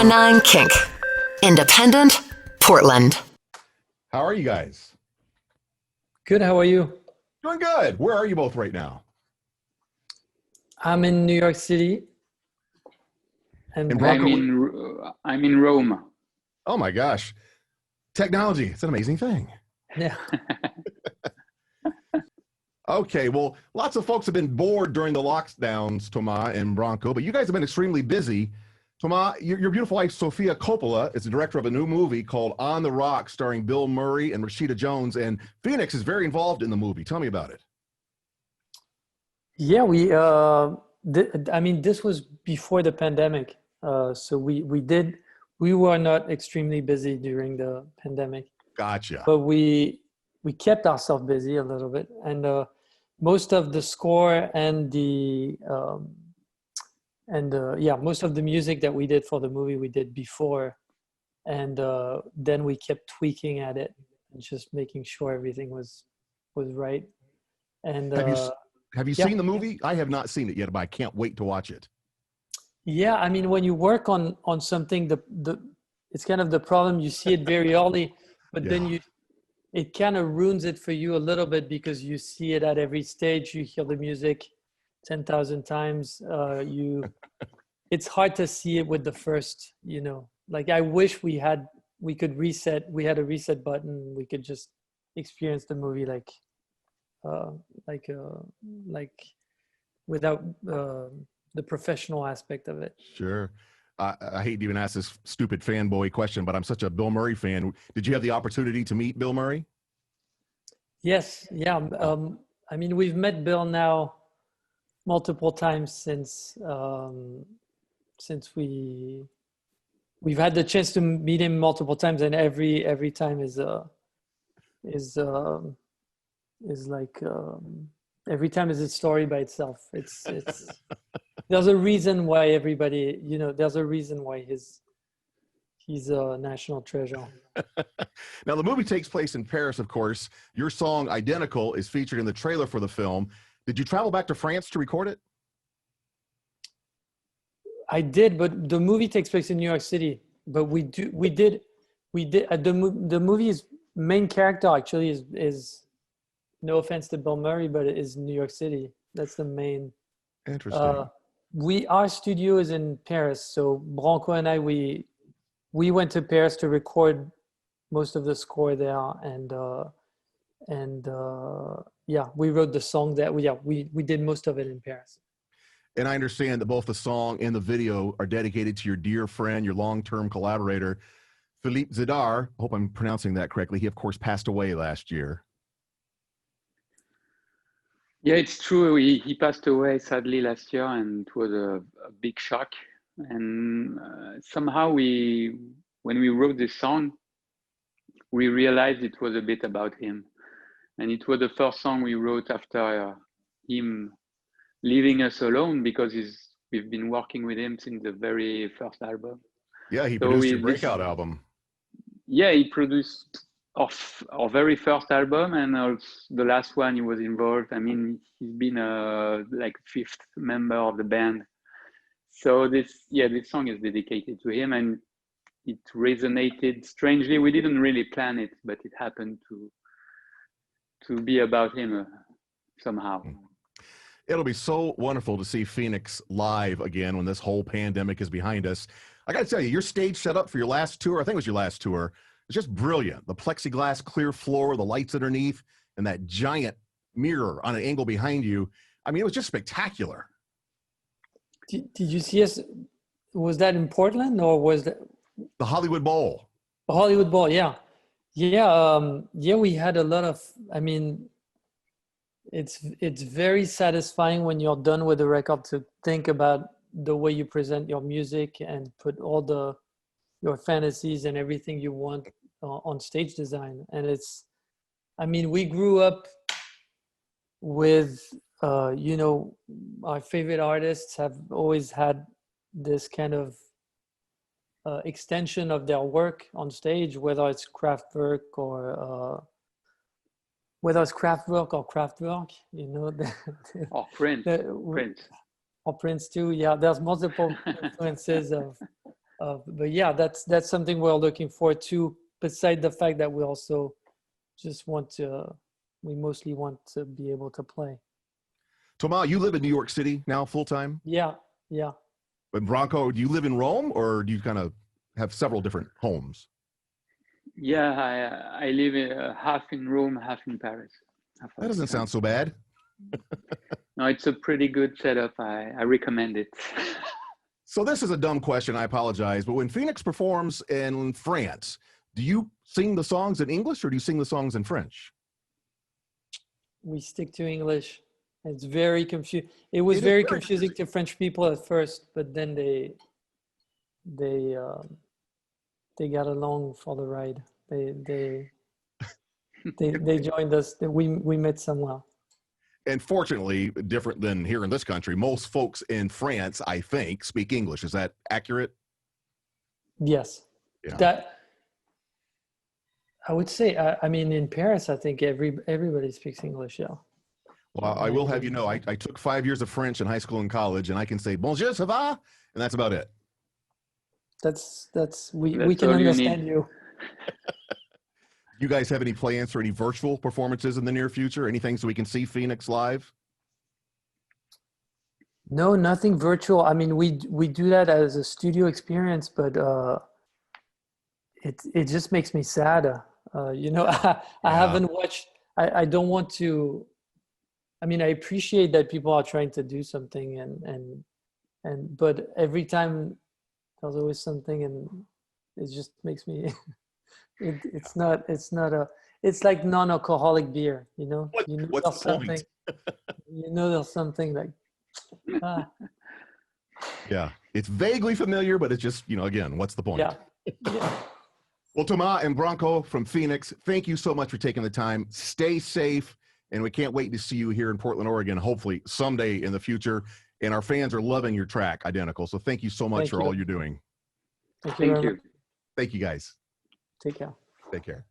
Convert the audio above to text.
1019 KINK. Independent, Portland. How are you guys? Good, how are you? Doing good. Where are you both right now? I'm in New York City. And In Branco? I'm in Rome. Oh my gosh. Technology, it's an amazing thing. Yeah. Okay, well, lots of folks have been bored during the lockdowns, Thomas and Branco, but you guys have been extremely busy. Thomas, your beautiful wife, Sofia Coppola, is the director of a new movie called On the Rock, starring Bill Murray and Rashida Jones, and Phoenix is very involved in the movie. Tell me about it. Yeah, this was before the pandemic. So we were not extremely busy during the pandemic. Gotcha. But we kept ourselves busy a little bit. And most of the score and most of the music that we did for the movie we did before, and then we kept tweaking at it and just making sure everything was right. And have you seen the movie? I have not seen it yet, but I can't wait to watch it. Yeah, I mean, when you work on something, it's kind of the problem. You see it very early, but then it kind of ruins it for you a little bit because you see it at every stage. You hear the music 10,000 times. It's hard to see it with the first, like I wish we could reset. We had a reset button. We could just experience the movie like without the professional aspect of it. Sure. I hate to even ask this stupid fanboy question, but I'm such a Bill Murray fan. Did you have the opportunity to meet Bill Murray? Yes. Yeah. I mean, we've met Bill now multiple times since we've had the chance to meet him multiple times, and every time is like every time is a story by itself. It's there's a reason why everybody, there's a reason why he's a national treasure. Now, the movie takes place in Paris, of course. Your song, Identical, is featured in the trailer for the film. Did you travel back to France to record it? I did, but the movie takes place in New York City. But the movie's main character actually is no offense to Bill Murray, but it is New York City. That's the main. Interesting. Our studio is in Paris, so Branco and I we went to Paris to record most of the score there, and we wrote the song that we did most of it in Paris. And I understand that both the song and the video are dedicated to your dear friend, your long-term collaborator, Philippe Zadar. I hope I'm pronouncing that correctly. He, of course, passed away last year. Yeah, it's true. He passed away sadly last year, and it was a big shock. And somehow when we wrote this song, we realized it was a bit about him. And it was the first song we wrote after him leaving us alone, because we've been working with him since the very first album. Yeah, he produced your breakout album. Yeah, he produced our very first album, and also the last one he was involved. I mean, he's been like fifth member of the band. So this song is dedicated to him, and it resonated strangely. We didn't really plan it, but it happened to be about him somehow. It'll be so wonderful to see Phoenix live again when this whole pandemic is behind us. I got to tell you, your stage set up for your last tour, I think it was your last tour, it's just brilliant. The plexiglass clear floor, the lights underneath, and that giant mirror on an angle behind you. I mean, it was just spectacular. Did you see us? Was that in Portland, or was that the Hollywood Bowl? The Hollywood Bowl, yeah. We had a lot of. I mean, it's very satisfying when you're done with the record to think about the way you present your music and put all your fantasies and everything you want on stage design. And we grew up with, our favorite artists have always had this kind of extension of their work on stage, whether it's Kraftwerk or Kraftwerk, or Prince. Or Prince too. Yeah, there's multiple influences But yeah, that's something we're looking forward to. Beside the fact that we also just we mostly want to be able to play. Thomas, you live in New York City now full time? Yeah, yeah. But Branco, do you live in Rome, or do you kind of have several different homes? Yeah, I live half in Rome, half in Paris. That doesn't sound so bad. No, it's a pretty good setup. I recommend it. So this is a dumb question, I apologize, but when Phoenix performs in France, do you sing the songs in English or do you sing the songs in French? We stick to English. It's very confusing. It was very confusing to French people at first, but then they got along for the ride. They joined us. We met somewhere. And fortunately, different than here in this country, most folks in France, I think, speak English. Is that accurate? Yes. Yeah. That I would say. I mean, in Paris, I think everybody speaks English. Yeah. Well, I will have you know, I took 5 years of French in high school and college, and I can say bonjour, ça va, and that's about it. We can understand you. You guys have any plans for any virtual performances in the near future? Anything so we can see Phoenix live? No, nothing virtual. I mean, we do that as a studio experience, but it just makes me sad. I haven't watched. I don't want to. I mean, I appreciate that people are trying to do something, but every time there's always something, and it just makes me. It's like non-alcoholic beer, you know. What's the point? There's something like. Yeah, it's vaguely familiar, but it's just, again, what's the point? Yeah. Well, Thomas and Branco from Phoenix, thank you so much for taking the time. Stay safe, and we can't wait to see you here in Portland, Oregon, hopefully someday in the future. And our fans are loving your track, Identical. So thank you so much for all you're doing. Thank you. Thank you, guys. Take care. Take care.